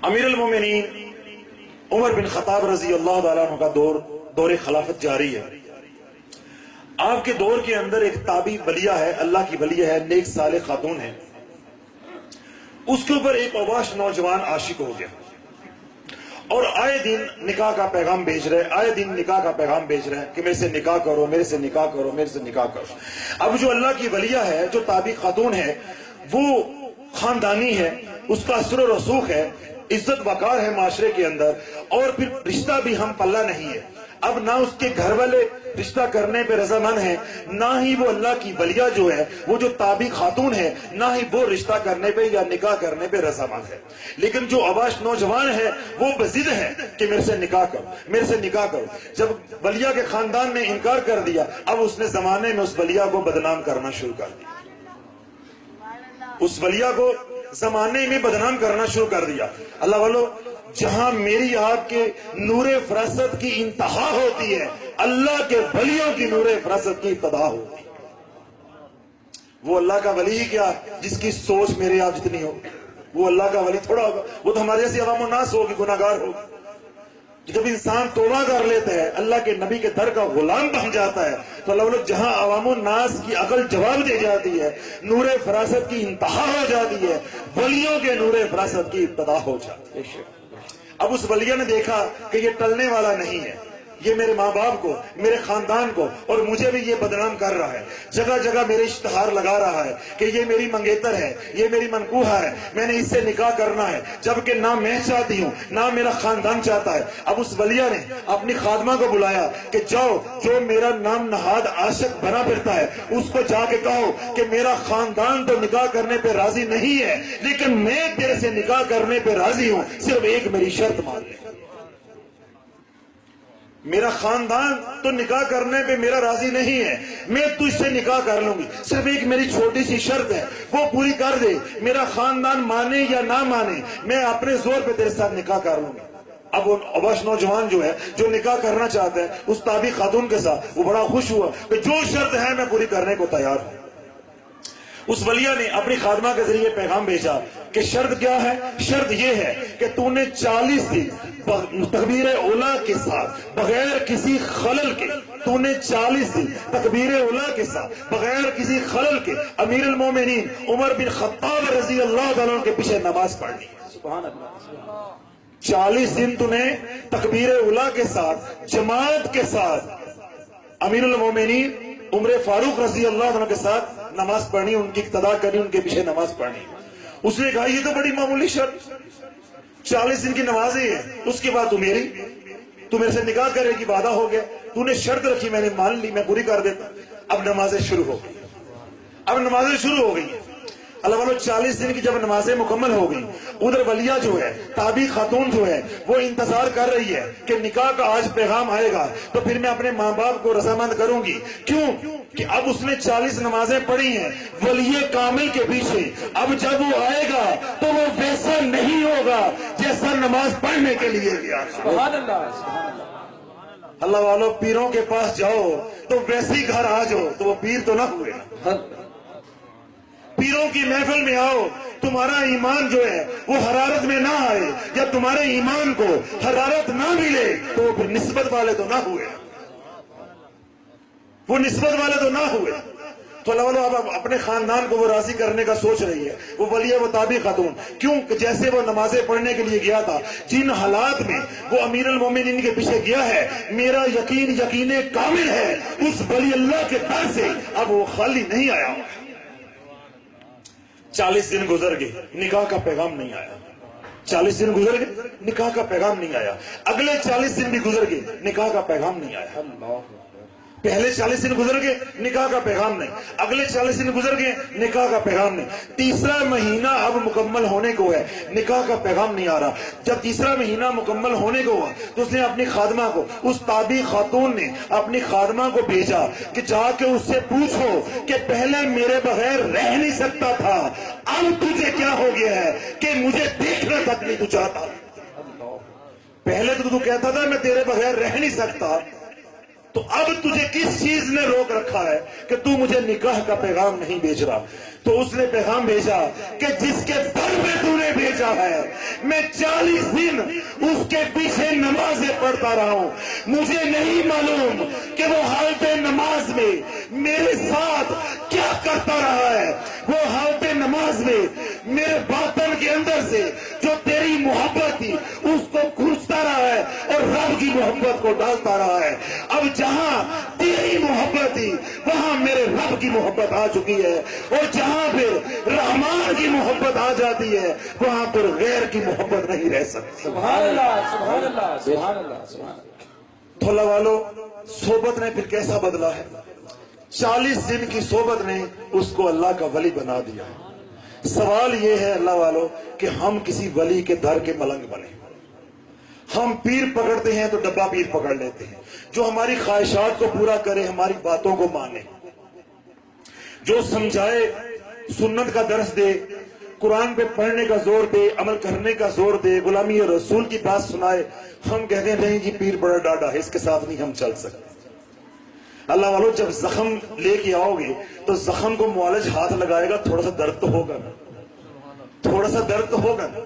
امیر المومنین عمر بن خطاب رضی اللہ تعالیٰ عنہ کا دور خلافت جاری ہے. آپ کے دور کے اندر ایک تابعی ولیہ ہے، اللہ کی ولیہ ہے، نیک صالح خاتون ہے. اس کے اوپر ایک اوباش نوجوان عاشق ہو گیا اور آئے دن نکاح کا پیغام بھیج رہے ہیں کہ میرے سے نکاح کرو، میرے سے نکاح کرو، میرے سے نکاح کرو. اب جو اللہ کی ولیہ ہے، جو تابعی خاتون ہے، وہ خاندانی ہے، اس کا اثر و رسوخ ہے، عزت وقار ہے معاشرے کے اندر، اور پھر رشتہ بھی ہم پلہ نہیں ہے. اب نہ اس کے گھر والے رشتہ کرنے پہ رضامند ہیں، نہ ہی وہ اللہ کی ولیہ جو ہے، وہ جو تابعی خاتون ہے، نہ ہی وہ رشتہ کرنے پہ یا نکاح کرنے پہ رضامند ہے. لیکن جو آباش نوجوان ہے وہ بضد ہے کہ میرے سے نکاح کرو، میرے سے نکاح کرو. جب ولیہ کے خاندان نے انکار کر دیا، اب اس نے زمانے میں اس ولیہ کو بدنام کرنا شروع کر دیا. اس ولیہ کو زمانے میں بدنام کرنا شروع کر دیا. اللہ والو، جہاں میری آپ کے نور فراست کی انتہا ہوتی ہے، اللہ کے ولیوں کی نور فراست کی ابتدا ہوتی ہے. وہ اللہ کا ولی ہی کیا جس کی سوچ میرے آپ جتنی ہو، وہ اللہ کا ولی تھوڑا ہوگا. وہ تو ہمارے جیسی عوام الناس ہوگی، گناہگار ہوگی. جب انسان توبہ کر لیتا ہے، اللہ کے نبی کے در کا غلام بن جاتا ہے، تو اللہ والو جہاں عوام الناس کی عقل جواب دے جاتی ہے، نور فراست کی انتہا ہو جاتی ہے، ولیوں کے نور فراست کی ابتدا ہو جاتی ہے. اب اس ولیہ نے دیکھا کہ یہ ٹلنے والا نہیں ہے، یہ میرے ماں باپ کو، میرے خاندان کو اور مجھے بھی یہ بدنام کر رہا ہے. جگہ جگہ میرے اشتہار لگا رہا ہے کہ یہ میری منگیتر ہے، یہ میری منکوحہ ہے، میں نے اس سے نکاح کرنا ہے، جبکہ نہ میں چاہتی ہوں نہ میرا خاندان چاہتا ہے. اب اس ولیہ نے اپنی خادمہ کو بلایا کہ جاؤ، جو میرا نام نہاد عاشق بنا پھرتا ہے اس کو جا کے کہو کہ میرا خاندان تو نکاح کرنے پہ راضی نہیں ہے، لیکن میں تیرے سے نکاح کرنے پہ راضی ہوں، صرف ایک میری شرط مان لے. میرا خاندان تو نکاح کرنے پہ میرا راضی نہیں ہے، میں تجھ سے نکاح کر لوں گی، صرف ایک میری چھوٹی سی شرط ہے، وہ پوری کر دے. میرا خاندان مانے یا نہ مانے، میں اپنے زور پہ تیرے ساتھ نکاح کر لوں گی. اب وہ اوباش نوجوان جو ہے، جو نکاح کرنا چاہتا ہے اس تابعی خاتون کے ساتھ، وہ بڑا خوش ہوا کہ جو شرط ہے میں پوری کرنے کو تیار ہوں. اس ولیہ نے اپنی خادمہ کے ذریعے پیغام بھیجا کہ شرط کیا ہے؟ شرط یہ ہے کہ تو نے 40 دن تکبیر اولا کے ساتھ بغیر کسی خلل کے، تو نے 40 دن تکبیر اولا کے ساتھ بغیر کسی خلل کے امیر المومنین عمر بن خطاب رضی اللہ تعالیٰ عنہ کے پیچھے نماز پڑھنی. سبحان اللہ. 40 دن تو نے تکبیر اولا کے ساتھ جماعت کے ساتھ امیر المومنین عمر فاروق رضی اللہ عنہ کے ساتھ نماز پڑھنی، ان کی اقتداء کرنی، ان کے پیچھے نماز پڑھنی. اس نے کہا یہ تو بڑی معمولی شرط، 40 دن کی نماز ہی ہے، اس کے بعد تو میرے سے نکاح کرے گی، وعدہ ہو گیا، تو نے شرط رکھی، میں نے مان لی، میں پوری کر دیتا. اب نمازیں شروع ہو گئی. اللہ والو 40 دن کی جب نمازیں مکمل ہو گئی، ادھر ولیہ جو ہے، تابعی خاتون جو ہے، وہ انتظار کر رہی ہے کہ نکاح کا آج پیغام آئے گا تو پھر میں اپنے ماں باپ کو رضامند کروں گی. کیوں کہ اب اس نے 40 نمازیں پڑھی ہیں ولی کامل کے پیچھے. اب جب وہ آئے گا تو وہ ویسا نہیں ہوگا جیسا نماز پڑھنے کے لیے گیا. سبحان اللہ. اللہ والو پیروں کے پاس جاؤ تو ویسے ہی گھر آ جاؤ تو وہ پیر تو نہ ہوئے. پیروں کی محفل میں آؤ، تمہارا ایمان جو ہے وہ حرارت میں نہ آئے یا تمہارے ایمان کو حرارت نہ ملے تو وہ پھر نسبت والے تو نہ ہوئے. تو اللہ والو اب اپنے خاندان کو وہ راضی کرنے کا سوچ رہی ہے. وہ ولیہ و تابعی خاتون، کیوں کہ جیسے وہ نمازیں پڑھنے کے لیے گیا تھا، جن حالات میں وہ امیر المومنین کے پیچھے گیا ہے، میرا یقین کامل ہے اس ولی اللہ کے در سے اب وہ خالی نہیں آیا. 40 دن گزر گئے، نکاح کا پیغام نہیں آیا. 40 دن گزر گئے، نکاح کا پیغام نہیں آیا. اگلے 40 دن بھی گزر گئے، نکاح کا پیغام نہیں آیا. پہلے 40 دن گزر گئے، نکاح کا پیغام نہیں. اگلے 40 دن گزر گئے، نکاح کا پیغام نہیں. تیسرا مہینہ اب مکمل ہونے کو ہے، نکاح کا پیغام نہیں آ رہا. جب تیسرا مہینہ مکمل ہونے کو ہوا تو اس نے اپنی خادمہ کو، اس تابعی خاتون نے اپنی خادمہ کو بھیجا کہ جا کے اس سے پوچھو کہ پہلے میرے بغیر رہ نہیں سکتا تھا، اب تجھے کیا ہو گیا ہے کہ مجھے دیکھنا تک نہیں تو چاہتا. پہلے تو کہتا تھا میں تیرے بغیر رہ نہیں سکتا، تو اب تجھے کس چیز نے روک رکھا ہے کہ تو مجھے نکاح کا پیغام نہیں بھیج رہا؟ تو اس نے پیغام بھیجا کہ جس کے در پہ تو نے بھیجا ہے میں 40 دن اس کے پیچھے نمازیں پڑھتا رہا ہوں، مجھے نہیں معلوم کہ وہ حالت نماز میں میرے ساتھ کیا کرتا رہا ہے، وہ حالت نماز میں میرے باطن کے اندر سے جو تیری محبت تھی اس کو کھینچتا رہا ہے اور رب کی محبت کو ڈالتا رہا ہے۔ اب جہاں تیری محبت تھی وہاں میرے رب کی محبت آ چکی ہے، اور جہاں پھر رحمان کی محبت آ جاتی ہے وہاں پر غیر کی محبت نہیں رہ سکتی۔ سبحان اللہ، سبحان اللہ، سبحان اللہ، سبحان اللہ۔ تو اللہ والو، صحبت نے پھر کیسا بدلا ہے؟ 40 دن کی صحبت نے اس کو اللہ کا ولی بنا دیا۔ سوال یہ ہے اللہ والو کہ ہم کسی ولی کے در کے ملنگ بنے۔ ہم پیر پکڑتے ہیں تو ڈبہ پیر پکڑ لیتے ہیں، جو ہماری خواہشات کو پورا کرے، ہماری باتوں کو مانے، جو سمجھائے، سنت کا درس دے، قرآن پہ پڑھنے کا زور دے، عمل کرنے کا زور دے، غلامی رسول کی بات سنائے، ہم کہتے ہیں نہیں جی پیر بڑا ڈاڈا ہے، اس کے ساتھ نہیں ہم چل سکتے۔ اللہ والو، جب زخم لے کے آؤ گے تو زخم کو معالج ہاتھ لگائے گا، تھوڑا سا درد تو ہوگا نا، تھوڑا سا درد تو ہوگا نا۔